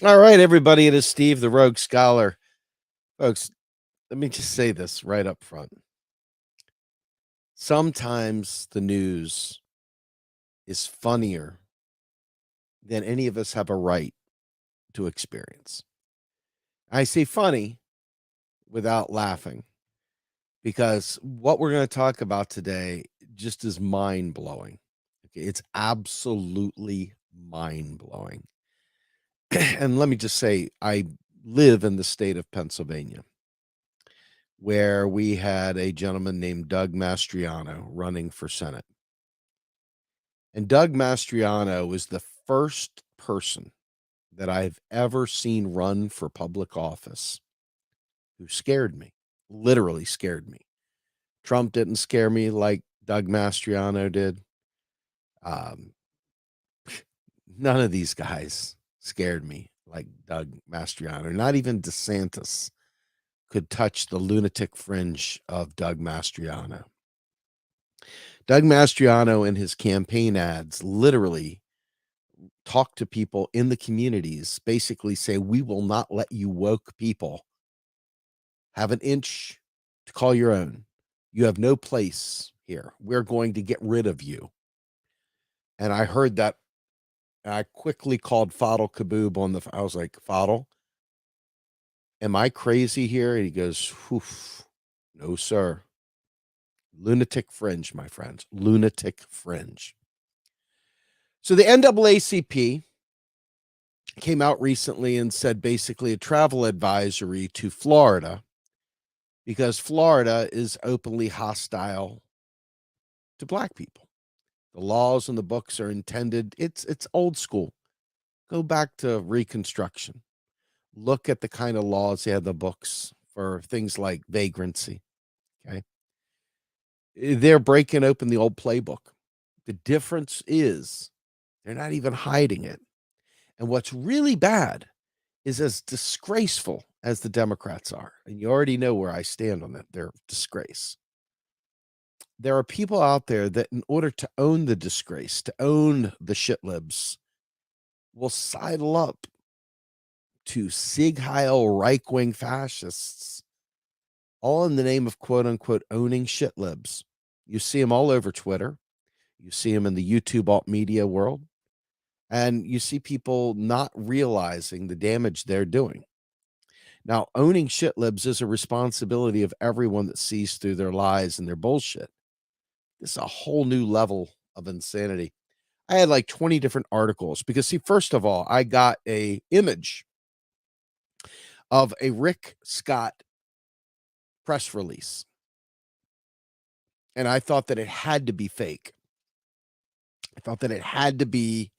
All right, everybody, it is Steve, the Rogue Scholar. Folks, let me just say this right up front. Sometimes the news is funnier than any of us have a right to experience. I say funny without laughing because what we're going to talk about today just is mind blowing. Okay, it's absolutely mind blowing. And let me just say, I live in the state of Pennsylvania, where we had a gentleman named Doug Mastriano running for Senate. And Doug Mastriano was the first person that I've ever seen run for public office who scared me, literally scared me. Trump didn't scare me like Doug Mastriano did. Um, none of these guys scared me like Doug Mastriano. Not even DeSantis could touch the lunatic fringe of Doug Mastriano. Doug Mastriano in his campaign ads literally talk to people in the communities, basically say, we will not let you woke people have an inch to call your own. You have no place here. We're going to get rid of you. And I heard that. And I quickly called Fadl Kaboub on I was like, Fadl, am I crazy here? And he goes, no, sir. Lunatic fringe, my friends. Lunatic fringe. So the NAACP came out recently and said basically a travel advisory to Florida because Florida is openly hostile to black people. The laws and the books are intended, it's old school. Go back to Reconstruction. Look at the kind of laws they had the books for things like vagrancy. Okay. They're breaking open the old playbook. The difference is they're not even hiding it. And what's really bad is as disgraceful as the Democrats are, and you already know where I stand on that, they're disgrace. There are people out there that in order to own the disgrace, to own the shitlibs, will sidle up to Sig Heil right-wing fascists, all in the name of quote-unquote owning shitlibs. You see them all over Twitter. You see them in the YouTube alt media world. And you see people not realizing the damage they're doing. Now, owning shitlibs is a responsibility of everyone that sees through their lies and their bullshit. This is a whole new level of insanity. I had like 20 different articles because, see, first of all, I got a image of a Rick Scott press release. And I thought that it had to be fake. I thought that it had to be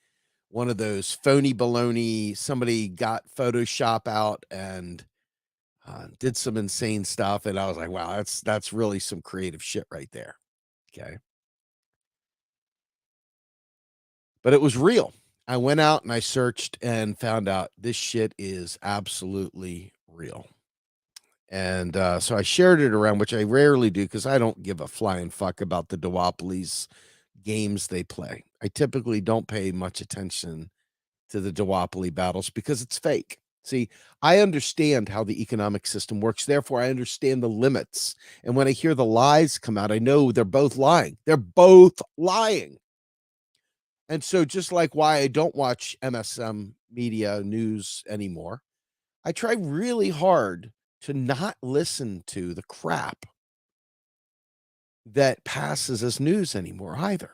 one of those phony baloney. Somebody got Photoshop out and did some insane stuff. And I was like, wow, that's really some creative shit right there. Okay. But it was real. I went out and I searched and found out this shit is absolutely real. And so I shared it around, which I rarely do because I don't give a flying fuck about the duopolies games they play. I typically don't pay much attention to the duopoly battles because it's fake. See, I understand how the economic system works. Therefore, I understand the limits. And when I hear the lies come out, I know they're both lying. They're both lying. And so just like why I don't watch MSM media news anymore, I try really hard to not listen to the crap that passes as news anymore either.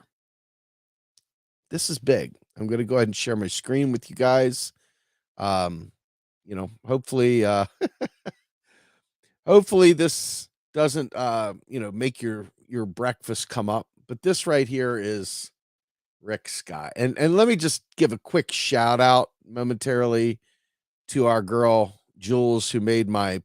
This is big. I'm going to go ahead and share my screen with you guys. Hopefully, hopefully this doesn't, make your breakfast come up. But this right here is Rick Scott. And let me just give a quick shout out momentarily to our girl Jules, who made my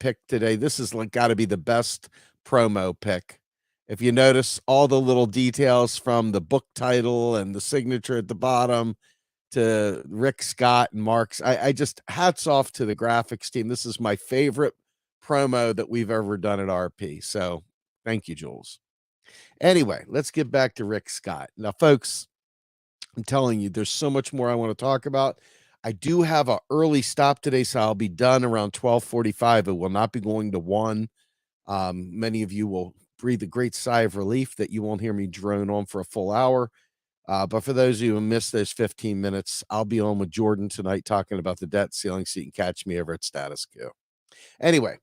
pick today. This is like got to be the best promo pick. If you notice all the little details from the book title and the signature at the bottom to Rick Scott and Mark's, I just hats off to the graphics team. This is my favorite promo that we've ever done at RP. So thank you, Jules. Anyway, let's get back to Rick Scott. Now, folks, I'm telling you, there's so much more I want to talk about. I do have an early stop today, so I'll be done around 12:45. It will not be going to 1. Many of you will breathe a great sigh of relief that you won't hear me drone on for a full hour. But for those of you who missed those 15 minutes, I'll be on with Jordan tonight talking about the debt ceiling, so you can catch me over at Status Quo. Anyway,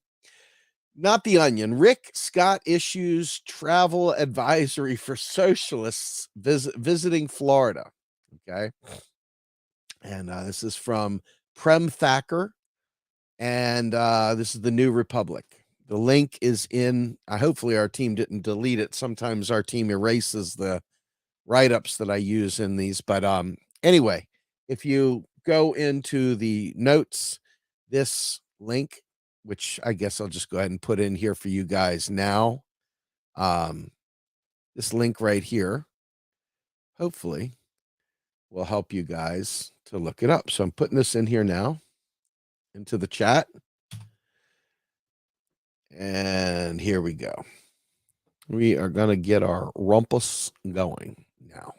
not the Onion. Rick Scott issues travel advisory for socialists visiting Florida. Okay. And this is from Prem Thacker. And this is the New Republic. The link is in, hopefully our team didn't delete it. Sometimes our team erases the write-ups that I use in these. But anyway, if you go into the notes, this link, which I guess I'll just go ahead and put in here for you guys now. This link right here, hopefully, will help you guys to look it up. So I'm putting this in here now into the chat. And here we go. We are going to get our rumpus going now.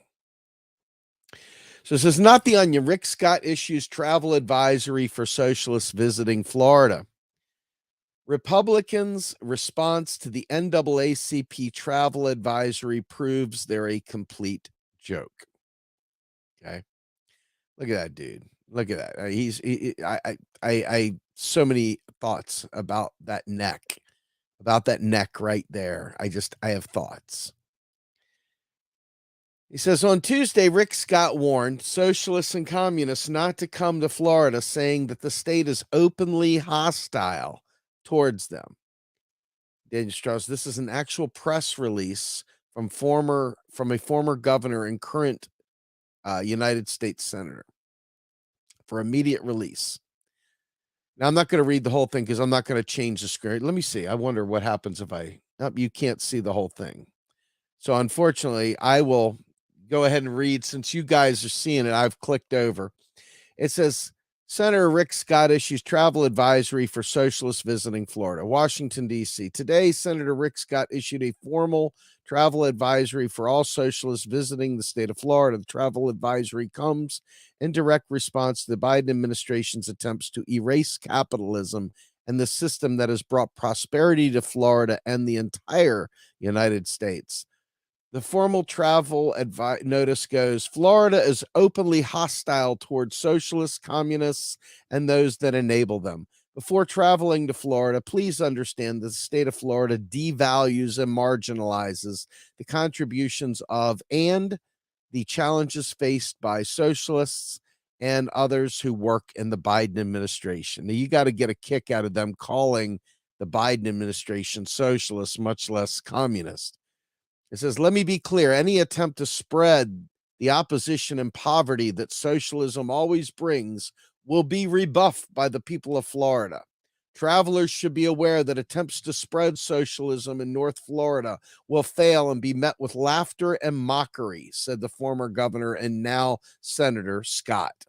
So it says, not the Onion. Rick Scott issues travel advisory for socialists visiting Florida. Republicans' response to the NAACP travel advisory proves they're a complete joke. Okay. Look at that dude. Look at that. I so many thoughts about that neck right there. I have thoughts. He says, on Tuesday, Rick Scott warned socialists and communists not to come to Florida, saying that the state is openly hostile towards them. Daniel Strauss, this is an actual press release from a former governor and current United States senator for immediate release. Now, I'm not going to read the whole thing because I'm not going to change the screen. Let me see. I wonder what happens if you can't see the whole thing. So unfortunately, I will go ahead and read, since you guys are seeing it. I've clicked over. It says, Senator Rick Scott issues travel advisory for socialists visiting Florida. Washington, D.C. Today, Senator Rick Scott issued a formal travel advisory for all socialists visiting the state of Florida. The travel advisory comes in direct response to the Biden administration's attempts to erase capitalism and the system that has brought prosperity to Florida and the entire United States. The formal travel notice goes, Florida is openly hostile towards socialists, communists, and those that enable them. Before traveling to Florida, please understand that the state of Florida devalues and marginalizes the contributions of and the challenges faced by socialists and others who work in the Biden administration. Now, you got to get a kick out of them calling the Biden administration socialist, much less communist. It says, let me be clear. Any attempt to spread the opposition and poverty that socialism always brings will be rebuffed by the people of Florida. Travelers should be aware that attempts to spread socialism in North Florida will fail and be met with laughter and mockery, said the former governor and now Senator Scott.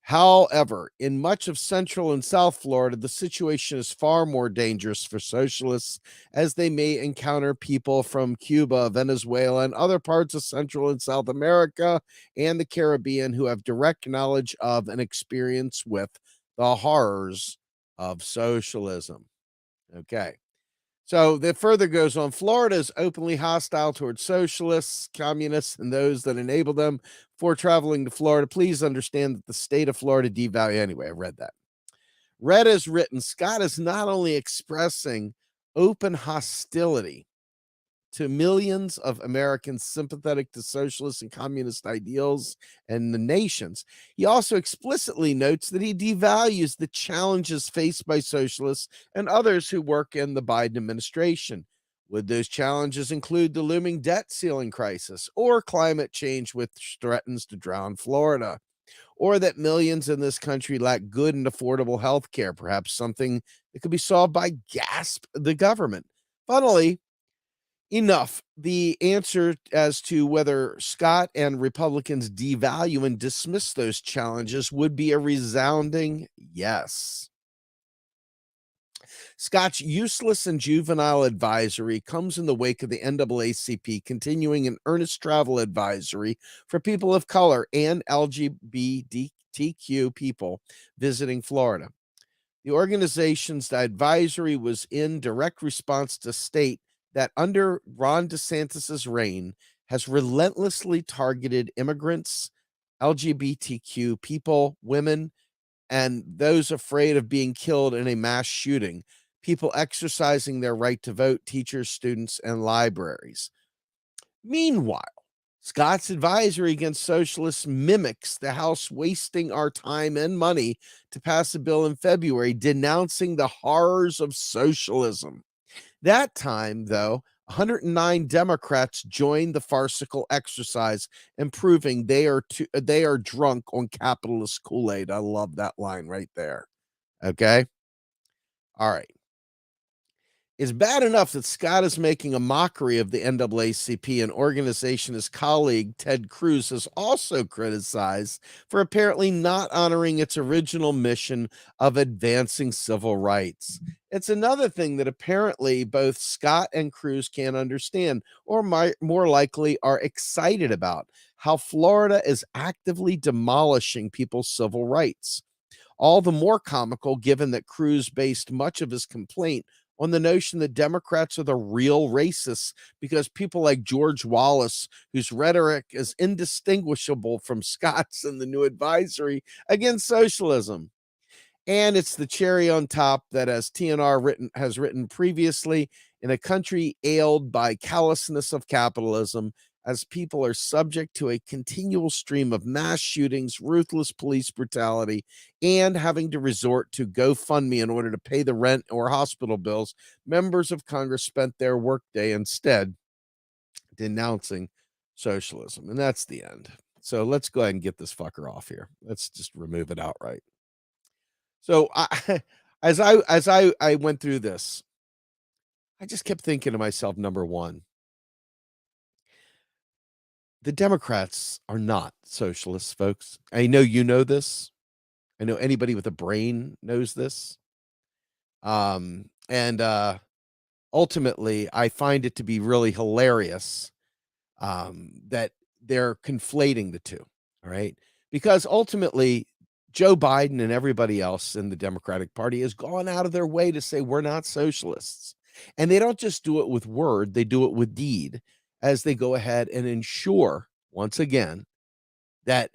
However, in much of Central and South Florida, the situation is far more dangerous for socialists, as they may encounter people from Cuba, Venezuela, and other parts of Central and South America and the Caribbean who have direct knowledge of and experience with the horrors of socialism. Okay. So that further goes on. Florida is openly hostile towards socialists, communists, and those that enable them. Before traveling to Florida, please understand that the state of Florida devalues. Anyway, I read that. Read as written, Scott is not only expressing open hostility to millions of Americans sympathetic to socialist and communist ideals and the nations, he also explicitly notes that he devalues the challenges faced by socialists and others who work in the Biden administration. Would those challenges include the looming debt ceiling crisis or climate change, which threatens to drown Florida? Or that millions in this country lack good and affordable health care, perhaps something that could be solved by the government? Funnily enough, the answer as to whether Scott and Republicans devalue and dismiss those challenges would be a resounding yes. Scott's useless and juvenile advisory comes in the wake of the NAACP continuing an earnest travel advisory for people of color and LGBTQ LGBTQ people visiting Florida. The organization's advisory was in direct response to state that under Ron DeSantis's reign has relentlessly targeted immigrants, LGBTQ people, women, and those afraid of being killed in a mass shooting, people exercising their right to vote, teachers, students, and libraries. Meanwhile, Scott's advisory against socialists mimics the House wasting our time and money to pass a bill in February denouncing the horrors of socialism. That time, though, 109 Democrats joined the farcical exercise and proving they are drunk on capitalist Kool-Aid. I love that line right there. Okay? All right. It's bad enough that Scott is making a mockery of the NAACP, an organization his colleague Ted Cruz has also criticized for apparently not honoring its original mission of advancing civil rights. It's another thing that apparently both Scott and Cruz can't understand, or more likely are excited about, how Florida is actively demolishing people's civil rights. All the more comical given that Cruz based much of his complaint on the notion that Democrats are the real racists because people like George Wallace, whose rhetoric is indistinguishable from Scott's in the new advisory against socialism. And it's the cherry on top that, as TNR has written previously, in a country ailed by callousness of capitalism, as people are subject to a continual stream of mass shootings, ruthless police brutality, and having to resort to GoFundMe in order to pay the rent or hospital bills, members of Congress spent their workday instead denouncing socialism. And that's the end. So let's go ahead and get this fucker off here. Let's just remove it outright. So as I went through this, I just kept thinking to myself, number one, the Democrats are not socialists, folks. I know you know this. I know anybody with a brain knows this. And ultimately, I find it to be really hilarious that they're conflating the two. All right. Because ultimately, Joe Biden and everybody else in the Democratic Party has gone out of their way to say we're not socialists. And they don't just do it with word, they do it with deed as they go ahead and ensure, once again, that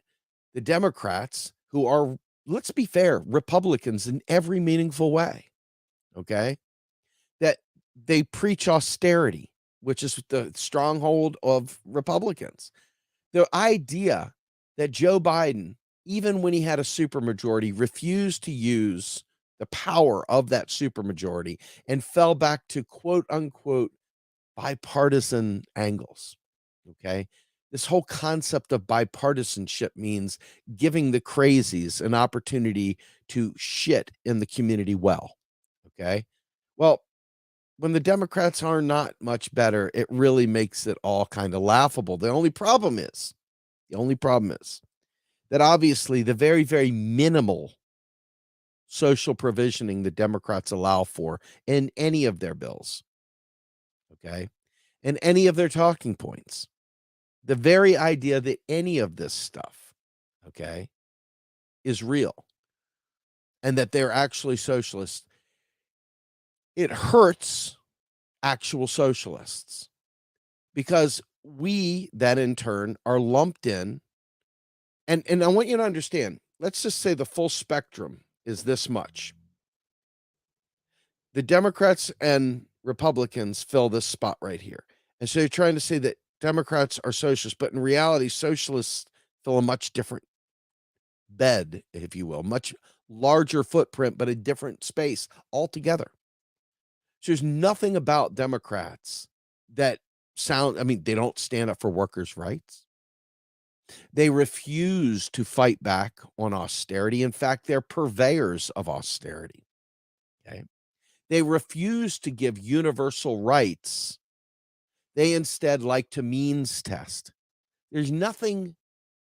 the Democrats, who are, let's be fair, Republicans in every meaningful way, okay, that they preach austerity, which is the stronghold of Republicans. The idea that Joe Biden, even when he had a supermajority, refused to use the power of that supermajority and fell back to quote unquote bipartisan angles. Okay. This whole concept of bipartisanship means giving the crazies an opportunity to shit in the community well. Okay. Well, when the Democrats are not much better, it really makes it all kind of laughable. The only problem is that obviously the very, very minimal social provisioning the Democrats allow for in any of their bills, okay, and any of their talking points, the very idea that any of this stuff, okay, is real and that they're actually socialists, it hurts actual socialists because we then in turn are lumped in. And I want you to understand, let's just say the full spectrum is this much. The Democrats and Republicans fill this spot right here. And so you're trying to say that Democrats are socialists, but in reality, socialists fill a much different bed, if you will, much larger footprint, but a different space altogether. So there's nothing about Democrats that they don't stand up for workers' rights. They refuse to fight back on austerity. In fact, they're purveyors of austerity. Okay. They refuse to give universal rights. They instead like to means test. There's nothing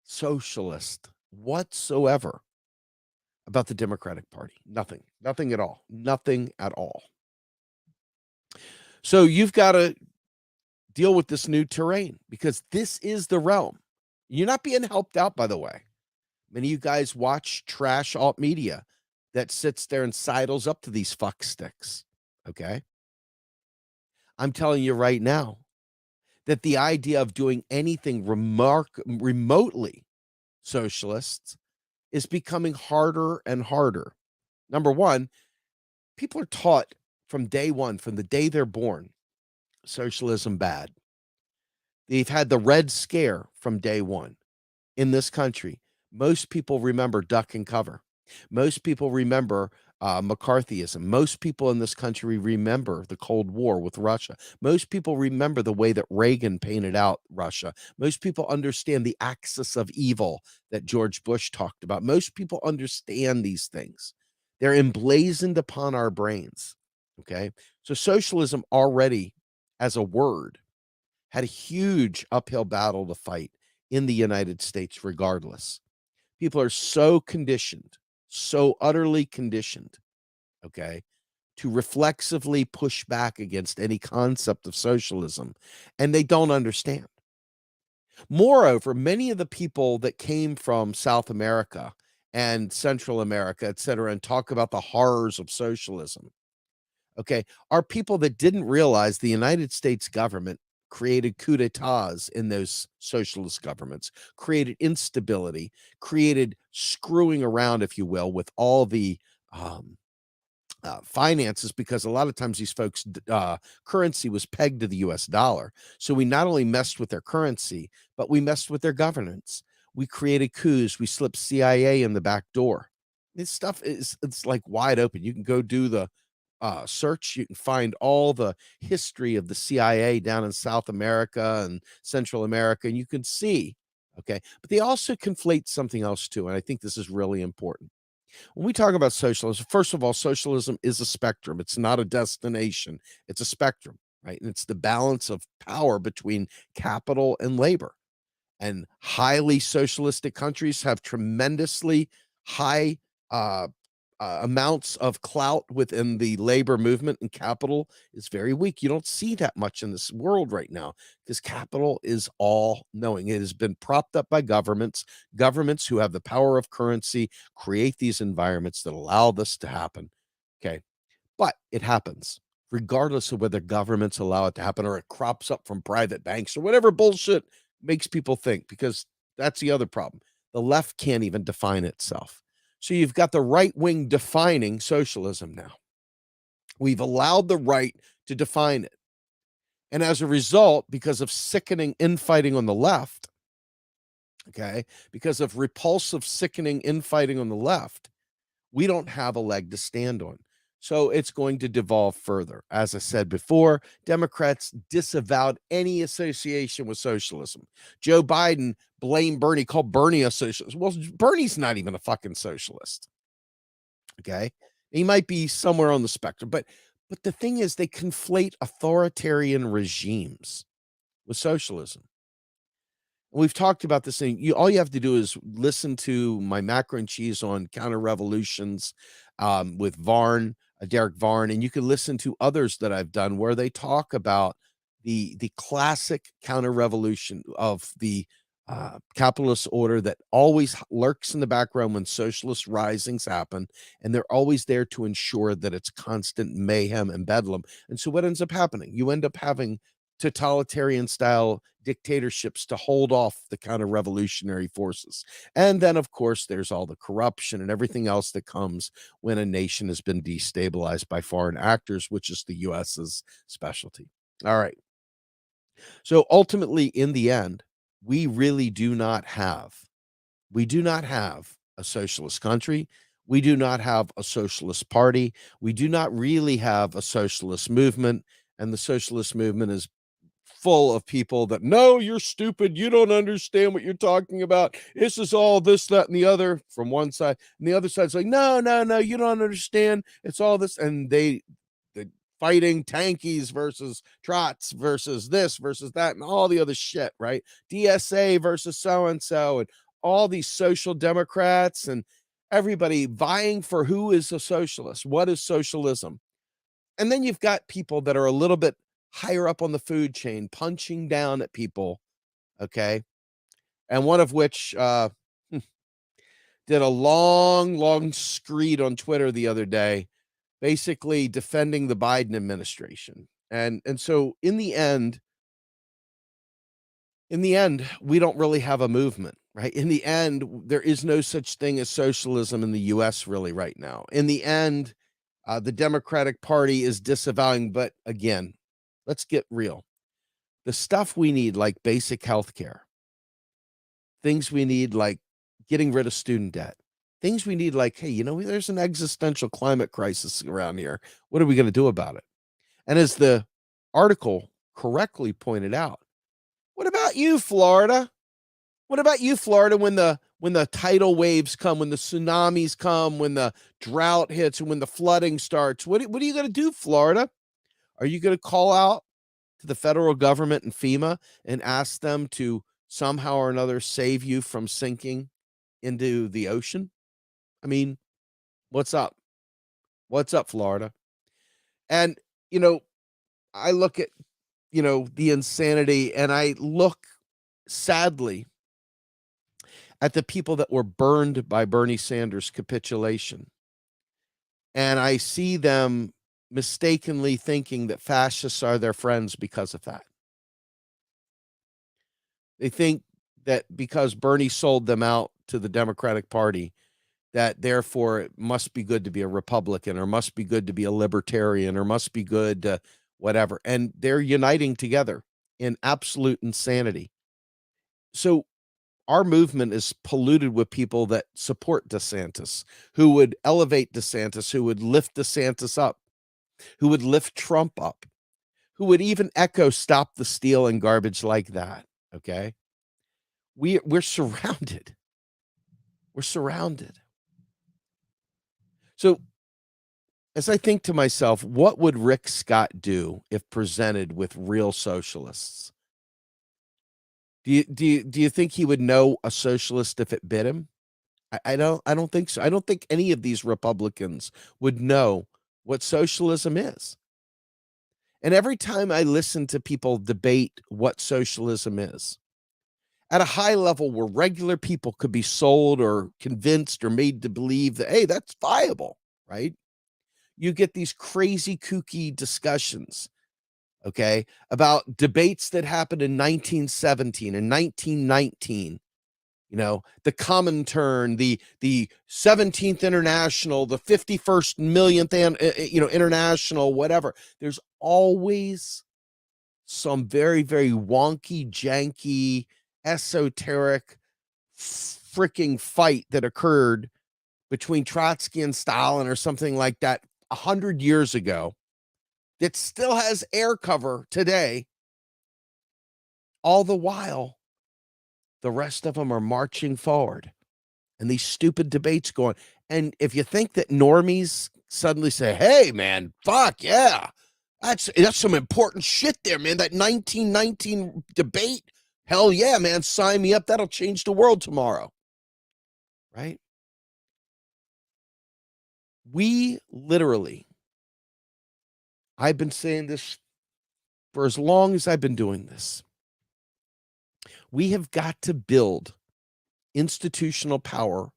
socialist whatsoever about the Democratic Party. Nothing. Nothing at all. Nothing at all. So you've got to deal with this new terrain because this is the realm. You're not being helped out, by the way, Many of you guys watch trash alt media that sits there and sidles up to these fuck sticks. Okay. I'm telling you right now that the idea of doing anything remotely socialists is becoming harder and harder. Number one, people are taught from day one, from the day they're born, socialism bad. They've had the Red Scare from day one in this country. Most people remember duck and cover. Most people remember McCarthyism. Most people in this country remember the Cold War with Russia. Most people remember the way that Reagan painted out Russia. Most people understand the axis of evil that George Bush talked about. Most people understand these things. They're emblazoned upon our brains. Okay. So socialism already, as a word, had a huge uphill battle to fight in the United States, regardless. People are so conditioned, so utterly conditioned, okay, to reflexively push back against any concept of socialism, and they don't understand. Moreover, many of the people that came from South America and Central America, et cetera, and talk about the horrors of socialism, okay, are people that didn't realize the United States government created coup d'etats in those socialist governments, created instability, created screwing around, if you will, with all the um, finances, because a lot of times these folks' currency was pegged to the US dollar. So we not only messed with their currency, but we messed with their governance. We created coups, we slipped CIA in the back door. This stuff it's like wide open. You can go do the search, you can find all the history of the CIA down in South America and Central America, and you can see, okay? But they also conflate something else too, and I think this is really important. When we talk about socialism, first of all, socialism is a spectrum. It's not a destination, it's a spectrum, right? And it's the balance of power between capital and labor. And highly socialistic countries have tremendously high uh, amounts of clout within the labor movement, and capital is very weak. You don't see that much in this world right now because capital is all knowing. It has been propped up by governments. Governments who have the power of currency create these environments that allow this to happen. Okay. But it happens regardless of whether governments allow it to happen or it crops up from private banks or whatever bullshit makes people think, because that's the other problem. The left can't even define itself. So you've got the right wing defining socialism now. We've allowed the right to define it. And as a result, because of sickening infighting on the left, okay, because of repulsive, sickening infighting on the left, we don't have a leg to stand on. So it's going to devolve further. As I said before, Democrats disavowed any association with socialism. Joe Biden blamed Bernie, called Bernie a socialist. Well, Bernie's not even a fucking socialist. Okay. He might be somewhere on the spectrum, but the thing is they conflate authoritarian regimes with socialism. We've talked about this thing. All you have to do is listen to my macro and cheese on counter revolutions with Derek Varn, and you can listen to others that I've done where they talk about the classic counter revolution of the capitalist order that always lurks in the background when socialist risings happen, and they're always there to ensure that it's constant mayhem and bedlam. And so what ends up happening? You end up having totalitarian style dictatorships to hold off the counter revolutionary forces. And then, of course, there's all the corruption and everything else that comes when a nation has been destabilized by foreign actors, which is the US's specialty. All right. So ultimately, in the end, we really do not have a socialist country. We do not have a socialist party. We do not really have a socialist movement. And the socialist movement is full of people that, no, you're stupid. You don't understand what you're talking about. This is all this, that, and the other from one side. And the other side's like, no, no, no, you don't understand. It's all this. And the fighting tankies versus trots versus this versus that and all the other shit, right? DSA versus so and all these social democrats and everybody vying for who is a socialist. What is socialism? And then you've got people that are a little bit higher up on the food chain punching down at people, okay? And one of which did a long screed on Twitter the other day, basically defending the Biden administration. And so in the end, we don't really have a movement, right? In the end, there is no such thing as socialism in the US really right now. In the end, the Democratic Party is disavowing, but again, let's get real. The stuff we need, like basic health care, things we need like getting rid of student debt, things we need like, hey, there's an existential climate crisis around here. What are we going to do about it? And as the article correctly pointed out, what about you, Florida? What about you, Florida, when the tidal waves come, when the tsunamis come, when the drought hits, and when the flooding starts? What are you going to do, Florida? Are you going to call out to the federal government and FEMA and ask them to somehow or another save you from sinking into the ocean? I mean, what's up? What's up, Florida? And, I look at, the insanity, and I look sadly at the people that were burned by Bernie Sanders' capitulation. And I see them mistakenly thinking that fascists are their friends because of that. They think that because Bernie sold them out to the Democratic Party, that therefore it must be good to be a Republican, or must be good to be a libertarian, or must be good to whatever. And they're uniting together in absolute insanity. So our movement is polluted with people that support DeSantis, who would elevate DeSantis, who would lift DeSantis up, who would lift Trump up, who would even echo stop the steal and garbage like that. Okay. We're surrounded. We're surrounded. So as I think to myself, what would Rick Scott do if presented with real socialists? Do you think he would know a socialist if it bit him? I don't think so. I don't think any of these Republicans would know what socialism is. And every time I listen to people debate what socialism is, at a high level where regular people could be sold or convinced or made to believe that, hey, that's viable, right? You get these crazy, kooky discussions, okay, about debates that happened in 1917 and 1919. The Comintern, the 17th International, the 51st millionth, international, whatever. There's always some very, very wonky, janky, esoteric, freaking fight that occurred between Trotsky and Stalin or something like that 100 years ago that still has air cover today. All the while, the rest of them are marching forward and these stupid debates going. And if you think that normies suddenly say, hey, man, fuck yeah, that's some important shit there, man. That 1919 debate, hell yeah, man, sign me up. That'll change the world tomorrow. Right? We literally, I've been saying this for as long as I've been doing this. We have got to build institutional power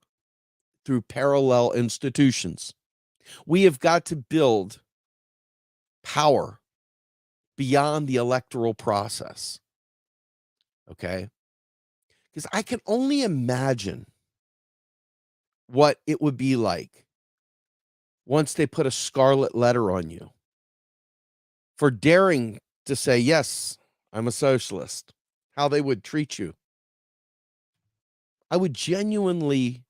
through parallel institutions. We have got to build power beyond the electoral process. Okay? Because I can only imagine what it would be like once they put a scarlet letter on you for daring to say, yes, I'm a socialist, how they would treat you. I would genuinely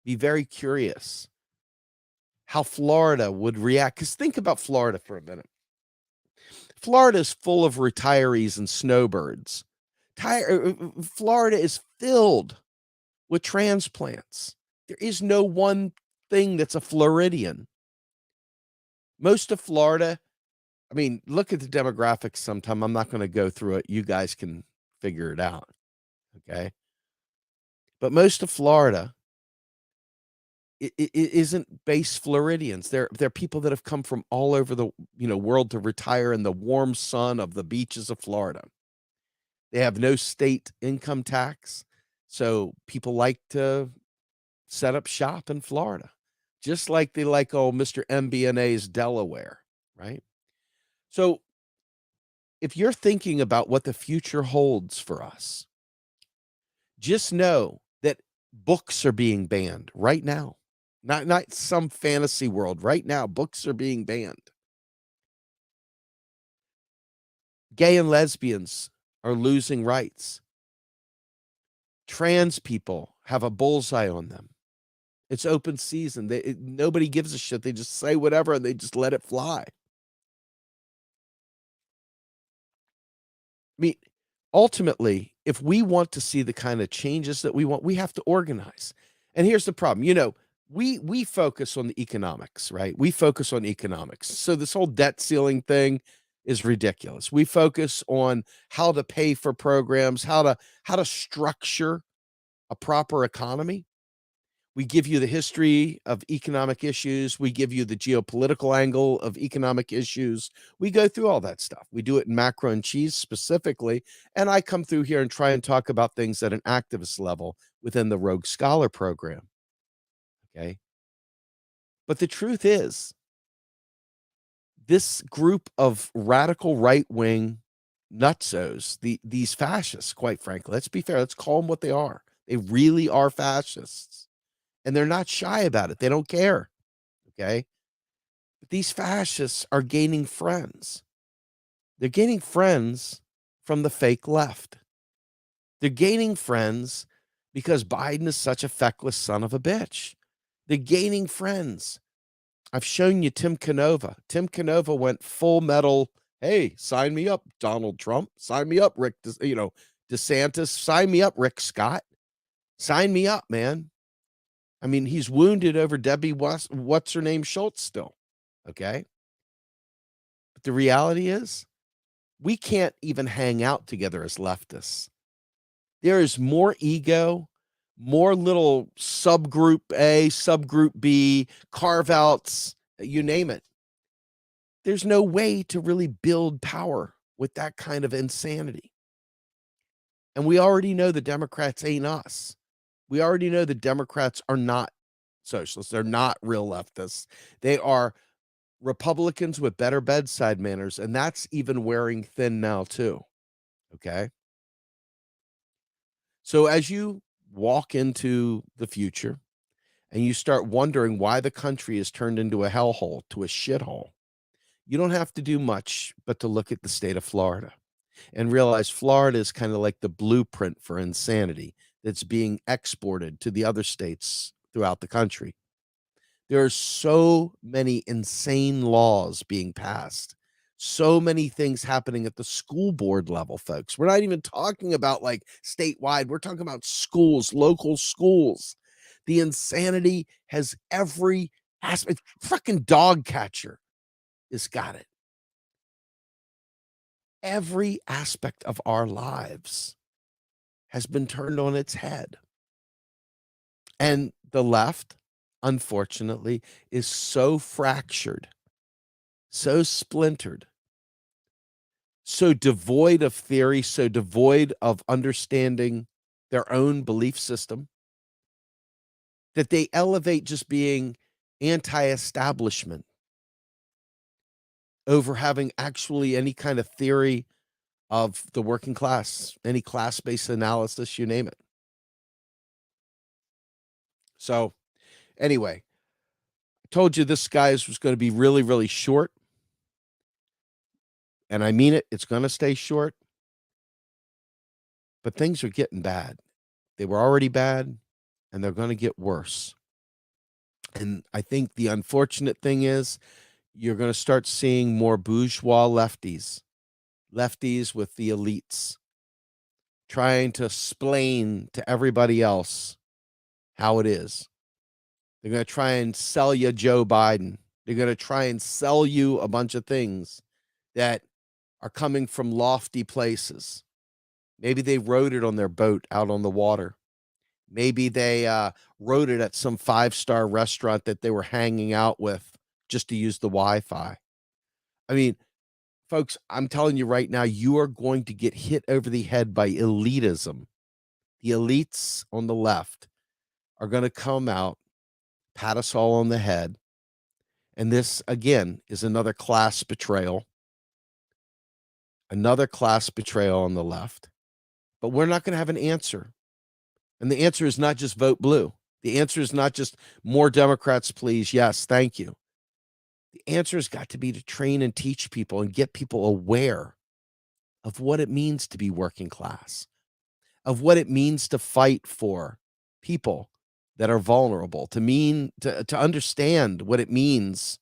be very curious how Florida would react. Because think about Florida for a minute. Florida is full of retirees and snowbirds. Florida is filled with transplants. There is no one thing that's a Floridian. Most of Florida, I mean, look at the demographics sometime. I'm not going to go through it. You guys can figure it out. Okay. But most of Florida it isn't base Floridians. They're people that have come from all over the world to retire in the warm sun of the beaches of Florida. They have no state income tax, so people like to set up shop in Florida, just like they like old Mr. MBNA's Delaware, right? So if you're thinking about what the future holds for us, just know that books are being banned right now. Not some fantasy world. Right now, books are being banned. Gay and lesbians are losing rights. Trans people have a bullseye on them. It's open season. Nobody gives a shit. They just say whatever and they just let it fly. I mean, ultimately, if we want to see the kind of changes that we want, we have to organize. And here's the problem. We focus on the economics, right? We focus on economics. So this whole debt ceiling thing is ridiculous. We focus on how to pay for programs, how to structure a proper economy. We give you the history of economic issues. We give you the geopolitical angle of economic issues. We go through all that stuff. We do it in macro and cheese specifically. And I come through here and try and talk about things at an activist level within the Rogue Scholar program. Okay. But the truth is, this group of radical right-wing nutsos, these fascists, quite frankly, let's be fair, let's call them what they are. They really are fascists. And they're not shy about it. They don't care. Okay. But these fascists are gaining friends. They're gaining friends from the fake left. They're gaining friends because Biden is such a feckless son of a bitch. They're gaining friends. I've shown you Tim Canova. Tim Canova went full metal. Hey, sign me up, Donald Trump. Sign me up, Rick, DeSantis. Sign me up, Rick Scott. Sign me up, man. I mean, he's wounded over Debbie what's her name Schultz still. Okay. But the reality is, we can't even hang out together as leftists. There is more ego, more little subgroup A, subgroup B, carve outs, you name it. There's no way to really build power with that kind of insanity. And we already know the Democrats ain't us. We already know the Democrats are not socialists. They're not real leftists. They are Republicans with better bedside manners, and that's even wearing thin now too. Okay. So as you walk into the future and you start wondering why the country is turned into a hellhole, to a shithole, you don't have to do much but to look at the state of Florida and realize Florida is kind of like the blueprint for insanity that's being exported to the other states throughout the country. There are so many insane laws being passed, so many things happening at the school board level, folks. We're not even talking about like statewide. We're talking about schools, local schools. The insanity has every aspect. Fucking dog catcher has got it. Every aspect of our lives has been turned on its head. And the left, unfortunately, is so fractured, so splintered, so devoid of theory, so devoid of understanding their own belief system, that they elevate just being anti-establishment over having actually any kind of theory of the working class, any class-based analysis, you name it. So anyway, I told you this guys was going to be really, really short. And I mean it, it's going to stay short. But things are getting bad. They were already bad, and they're going to get worse. And I think the unfortunate thing is you're going to start seeing more bourgeois lefties with the elites, trying to explain to everybody else how it is. They're going to try and sell you Joe Biden. They're going to try and sell you a bunch of things that are coming from lofty places. Maybe they wrote it on their boat out on the water. Maybe they wrote it at some 5-star restaurant that they were hanging out with just to use the Wi-Fi. I mean, folks, I'm telling you right now, you are going to get hit over the head by elitism. The elites on the left are going to come out, pat us all on the head. And this, again, is another class betrayal. Another class betrayal on the left. But we're not going to have an answer. And the answer is not just vote blue. The answer is not just more Democrats, please. Yes, thank you. The answer has got to be to train and teach people and get people aware of what it means to be working class, of what it means to fight for people that are vulnerable, to understand what it means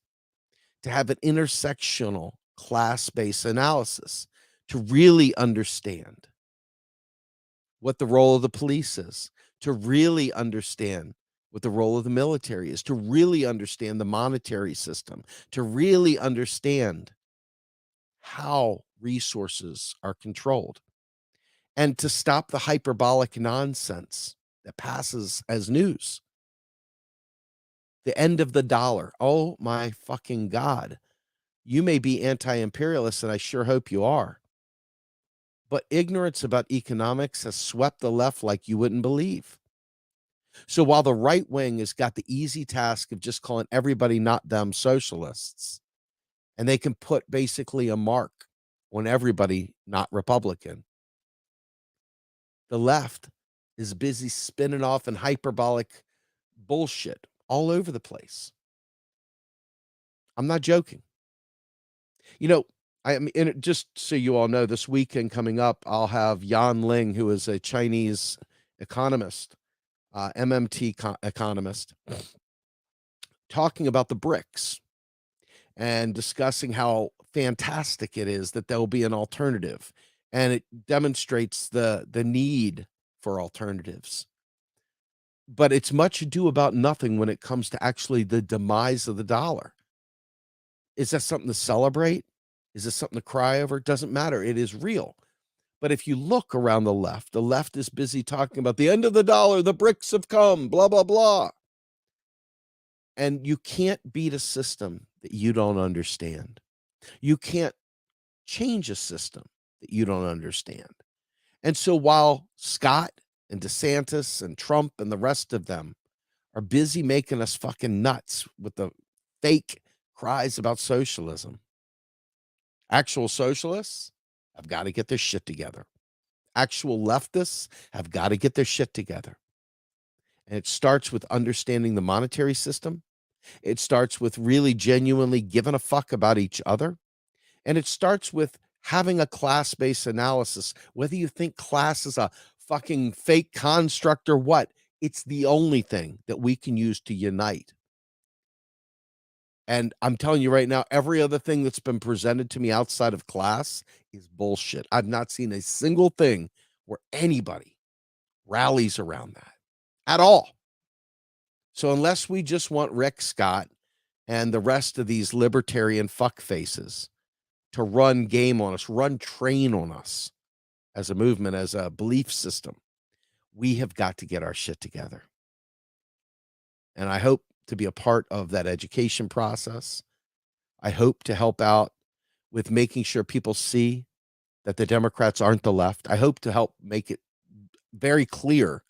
to have an intersectional class-based analysis, to really understand what the role of the police is, to really understand what the role of the military is, to really understand the monetary system, to really understand how resources are controlled, and to stop the hyperbolic nonsense that passes as news. The end of the dollar. Oh my fucking God. You may be anti-imperialist, and I sure hope you are. But ignorance about economics has swept the left like you wouldn't believe. So while the right wing has got the easy task of just calling everybody not them socialists, and they can put basically a mark on everybody not Republican, the left is busy spinning off in hyperbolic bullshit all over the place. I'm not joking. You know, I mean, just so you all know, this weekend coming up, I'll have Yan Ling, who is a Chinese economist, MMT economist, talking about the BRICS and discussing how fantastic it is that there will be an alternative. And it demonstrates the need for alternatives. But it's much ado about nothing when it comes to actually the demise of the dollar. Is that something to celebrate? Is this something to cry over? It doesn't matter. It is real. But if you look around the left is busy talking about the end of the dollar, the BRICS have come, blah, blah, blah. And you can't beat a system that you don't understand. You can't change a system that you don't understand. And so while Scott and DeSantis and Trump and the rest of them are busy making us fucking nuts with the fake cries about socialism, actual socialists have got to get their shit together. Actual leftists have got to get their shit together. And it starts with understanding the monetary system. It starts with really genuinely giving a fuck about each other. And it starts with having a class-based analysis, whether you think class is a fucking fake construct or what. It's the only thing that we can use to unite. And I'm telling you right now, every other thing that's been presented to me outside of class is bullshit. I've not seen a single thing where anybody rallies around that at all. So unless we just want Rick Scott and the rest of these libertarian fuckfaces to run game on us, run train on us as a movement, as a belief system, we have got to get our shit together. And I hope to be a part of that education process. I hope to help out with making sure people see that the Democrats aren't the left. I hope to help make it very clear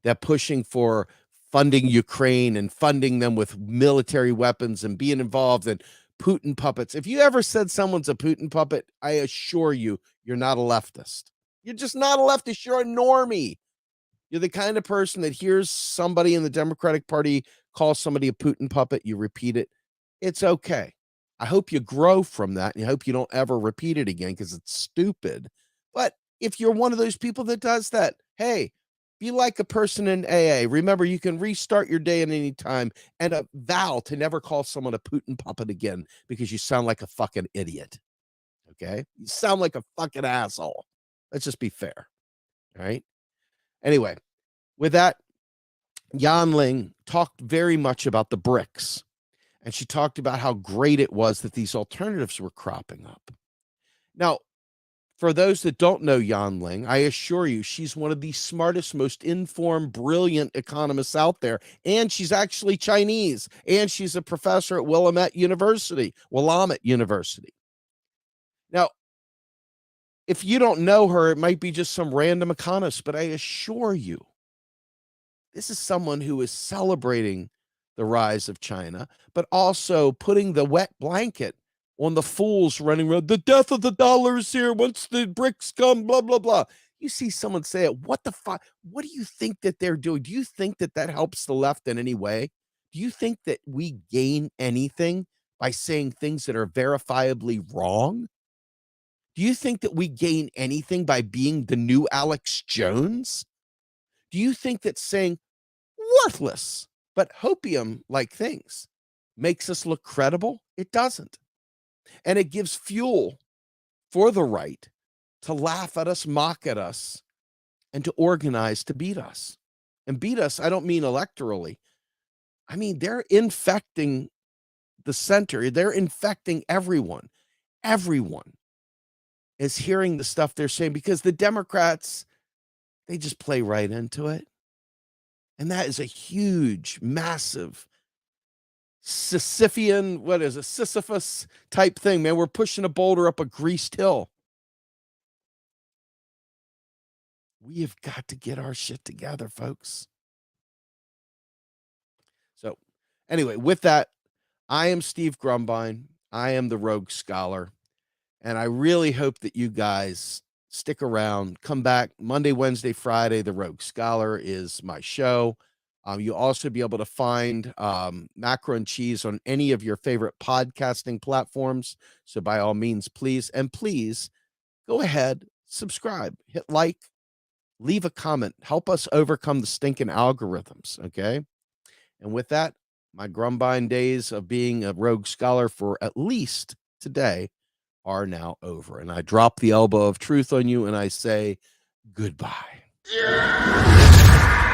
that pushing for funding Ukraine and funding them with military weapons and being involved in Putin puppets. If you ever said someone's a Putin puppet, I assure you, you're not a leftist. You're just not a leftist. You're a normie. You're the kind of person that hears somebody in the Democratic Party call somebody a Putin puppet. You repeat it. It's okay. I hope you grow from that, and I hope you don't ever repeat it again because it's stupid. But if you're one of those people that does that, hey, be like a person in AA. Remember, you can restart your day at any time, and vow to never call someone a Putin puppet again because you sound like a fucking idiot. Okay? You sound like a fucking asshole. Let's just be fair. All right? Anyway, with that, Yan Ling talked very much about the BRICS, and she talked about how great it was that these alternatives were cropping up. Now, for those that don't know Yan Ling, I assure you, she's one of the smartest, most informed, brilliant economists out there, and she's actually Chinese, and she's a professor at Willamette University. Now, if you don't know her, it might be just some random economist, but I assure you, This is someone who is celebrating the rise of China, but also putting the wet blanket on the fools running around. The death of the dollar is here. Once the BRICS come, blah, blah, blah. You see someone say it. What the fuck? What do you think that they're doing? Do you think that that helps the left in any way? Do you think that we gain anything by saying things that are verifiably wrong? Do you think that we gain anything by being the new Alex Jones? Do you think that saying worthless but hopium like things makes us look credible? It doesn't. And it gives fuel for the right to laugh at us, mock at us, and to organize to beat us. And beat us, I don't mean electorally. I mean, they're infecting the center. They're infecting everyone. Everyone is hearing the stuff they're saying because the Democrats, they just play right into it. And that is a huge, massive Sisyphean, what is it, Sisyphus type thing, man. We're pushing a boulder up a greased hill. We have got to get our shit together, folks. So anyway, with that, I am Steve Grumbine. I am the Rogue Scholar. And I really hope that you guys stick around, come back Monday, Wednesday, Friday. The Rogue Scholar is my show. You'll also be able to find Macro and Cheese on any of your favorite podcasting platforms. So by all means, please go ahead, subscribe, hit like, leave a comment, help us overcome the stinking algorithms. Okay. And with that, my Grumbine days of being a Rogue Scholar for at least today are now over. And I drop the elbow of truth on you and I say goodbye. Yeah.